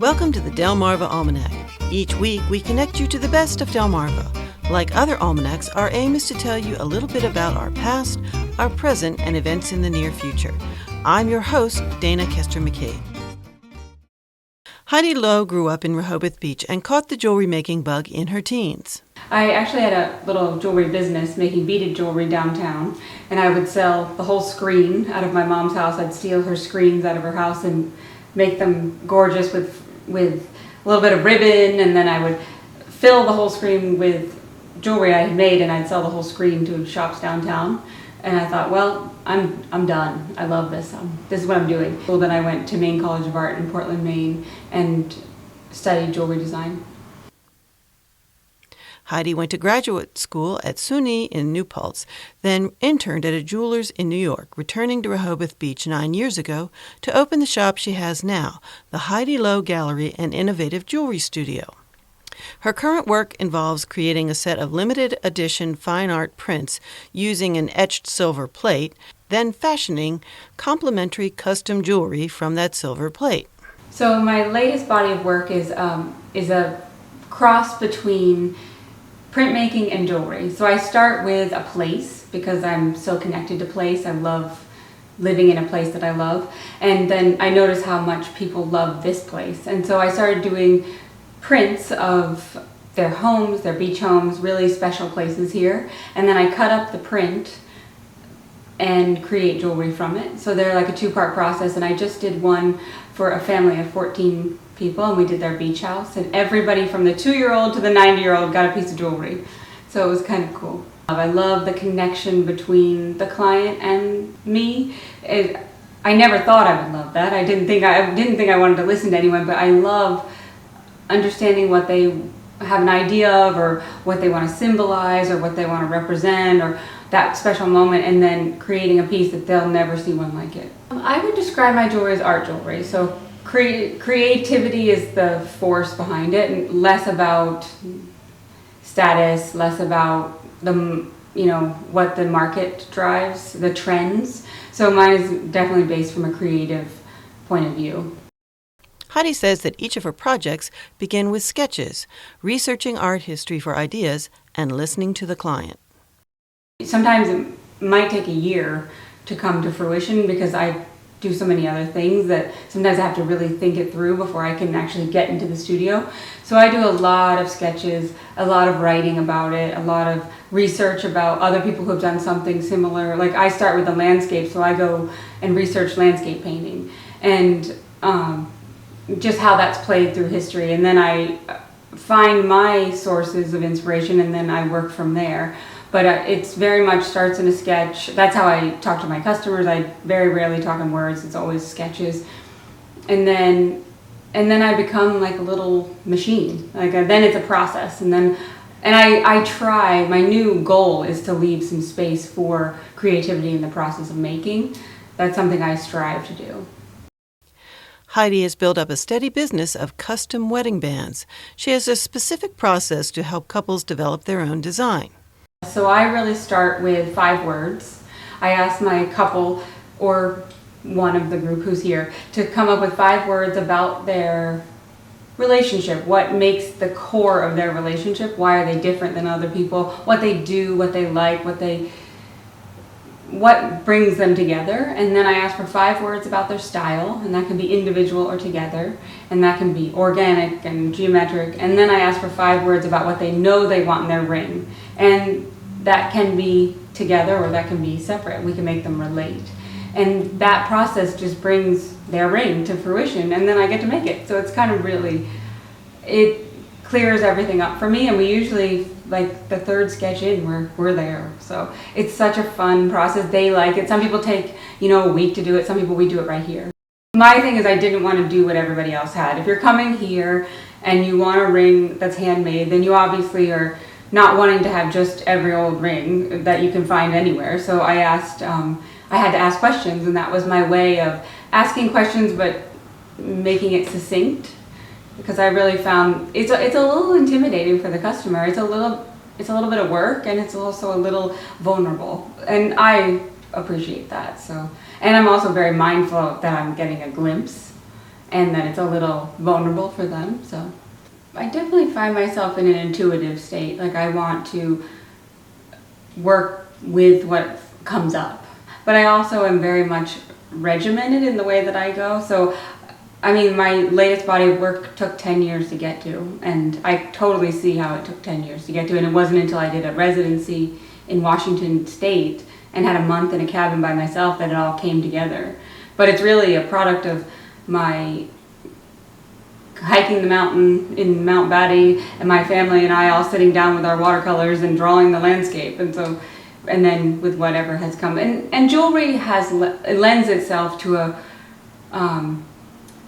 Welcome to the Delmarva Almanac. Each week, we connect you to the best of Delmarva. Like other almanacs, our aim is to tell you a little bit about our past, our present, and events in the near future. I'm your host, Dana Kester McCabe. Heidi Lowe grew up in Rehoboth Beach and caught the jewelry-making bug in her teens. I actually had a little jewelry business making beaded jewelry downtown, and I would sell the whole screen out of my mom's house. I'd steal her screens out of her house and make them gorgeous with a little bit of ribbon, and then I would fill the whole screen with jewelry I had made, and I'd sell the whole screen to shops downtown. And I thought, well, I'm done. I love this. This is what I'm doing. Well, then I went to Maine College of Art in Portland, Maine, and studied jewelry design. Heidi went to graduate school at SUNY in New Paltz, then interned at a jeweler's in New York, returning to Rehoboth Beach 9 years ago to open the shop she has now, the Heidi Lowe Gallery and Innovative Jewelry Studio. Her current work involves creating a set of limited edition fine art prints using an etched silver plate, then fashioning complementary custom jewelry from that silver plate. So my latest body of work is a cross between printmaking and jewelry. So I start with a place because I'm so connected to place. I love living in a place that I love. And then I notice how much people love this place. And so I started doing prints of their homes, their beach homes, really special places here. And then I cut up the print and create jewelry from it. So they're like a two-part process. And I just did one for a family of 14 people, and we did their beach house. And everybody from the 2-year-old to the 90-year-old got a piece of jewelry. So it was kind of cool. I love the connection between the client and me. I never thought I would love that. I didn't think I wanted to listen to anyone, but I love understanding what they have an idea of, or what they want to symbolize, or what they want to represent, or that special moment, and then creating a piece that they'll never see one like it. I would describe my jewelry as art jewelry. So creativity is the force behind it, and less about status, less about what the market drives, the trends. So mine is definitely based from a creative point of view. Heidi says that each of her projects begin with sketches, researching art history for ideas, and listening to the client. Sometimes it might take a year to come to fruition because I do so many other things that sometimes I have to really think it through before I can actually get into the studio. So I do a lot of sketches, a lot of writing about it, a lot of research about other people who have done something similar. Like I start with the landscape, so I go and research landscape painting and just how that's played through history, and then I find my sources of inspiration, and then I work from there. But it's very much starts in a sketch. That's how I talk to my customers. I very rarely talk in words. It's always sketches, and then I become like a little machine. Then it's a process, and I try. My new goal is to leave some space for creativity in the process of making. That's something I strive to do. Heidi has built up a steady business of custom wedding bands. She has a specific process to help couples develop their own design. So I really start with 5 words. I ask my couple or one of the group who's here to come up with 5 words about their relationship. What makes the core of their relationship? Why are they different than other people? What they do, what they like, what brings them together. And then I ask for 5 words about their style, and that can be individual or together, and that can be organic and geometric. And then I ask for 5 words about what they know they want in their ring, and that can be together or that can be separate. We can make them relate, and that process just brings their ring to fruition, and then I get to make it. So it's kind of really, it clears everything up for me, and we usually, like the 3rd sketch in, we're there. So it's such a fun process. They like it. Some people take a week to do it. Some people, we do it right here. My thing is I didn't want to do what everybody else had. If you're coming here and you want a ring that's handmade, then you obviously are not wanting to have just every old ring that you can find anywhere. So I asked, I had to ask questions, and that was my way of asking questions but making it succinct. Because I really found it's a little intimidating for the customer. It's a little bit of work, and it's also a little vulnerable, and I appreciate that. So, and I'm also very mindful that I'm getting a glimpse, and that it's a little vulnerable for them. So I definitely find myself in an intuitive state. Like I want to work with what comes up. But I also am very much regimented in the way that I go. So, I mean, my latest body of work took 10 years to get to, and I totally see how it took 10 years to get to. And it wasn't until I did a residency in Washington State and had a month in a cabin by myself that it all came together. But it's really a product of my hiking the mountain in Mount Batty, and my family and I all sitting down with our watercolors and drawing the landscape, and then with whatever has come. And jewelry it lends itself to a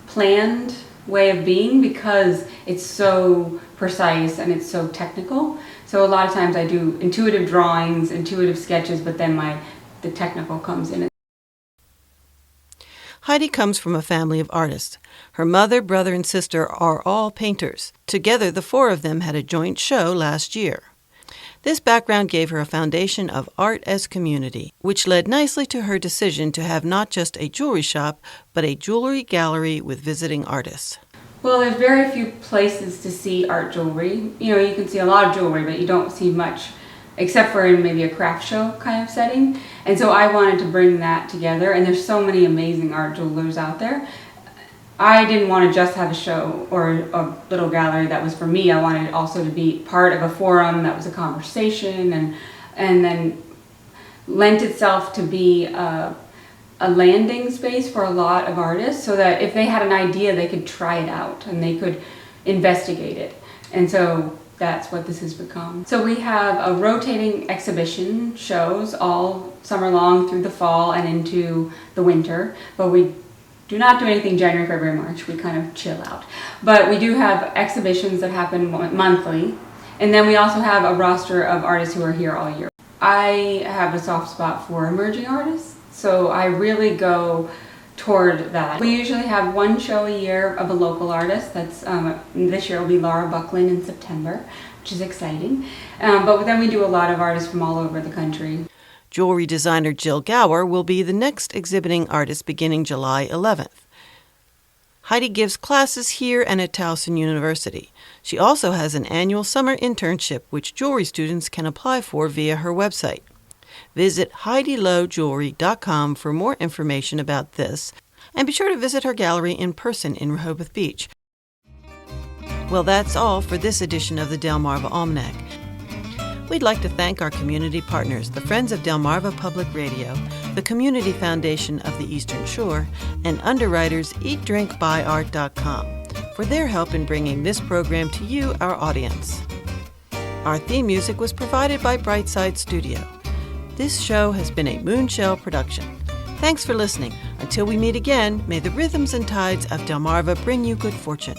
planned way of being because it's so precise and it's so technical. So a lot of times I do intuitive drawings, intuitive sketches, but then the technical comes in. Heidi comes from a family of artists. Her mother, brother, and sister are all painters. Together, the four of them had a joint show last year. This background gave her a foundation of art as community, which led nicely to her decision to have not just a jewelry shop, but a jewelry gallery with visiting artists. Well, there's very few places to see art jewelry. You know, you can see a lot of jewelry, but you don't see much, except for in maybe a craft show kind of setting. And so I wanted to bring that together, and there's so many amazing art jewelers out there. I didn't want to just have a show or a little gallery that was for me. I wanted also to be part of a forum that was a conversation and then lent itself to be a landing space for a lot of artists so that if they had an idea, they could try it out and they could investigate it. And so that's what this has become. So we have a rotating exhibition shows all summer long through the fall and into the winter, but we do not do anything January, February, March. We kind of chill out. But we do have exhibitions that happen monthly. And then we also have a roster of artists who are here all year. I have a soft spot for emerging artists, so I really go toward that. We usually have one show a year of a local artist. That's this year will be Laura Buckland in September, which is exciting. But then we do a lot of artists from all over the country. Jewelry designer Jill Gower will be the next exhibiting artist beginning July 11th. Heidi gives classes here and at Towson University. She also has an annual summer internship which jewelry students can apply for via her website. Visit HeidiLoweJewelry.com for more information about this, and be sure to visit her gallery in person in Rehoboth Beach. Well, that's all for this edition of the Delmarva Almanac. We'd like to thank our community partners, the Friends of Delmarva Public Radio, the Community Foundation of the Eastern Shore, and underwriters EatDrinkBuyArt.com for their help in bringing this program to you, our audience. Our theme music was provided by Brightside Studio. This show has been a Moonshell production. Thanks for listening. Until we meet again, may the rhythms and tides of Delmarva bring you good fortune.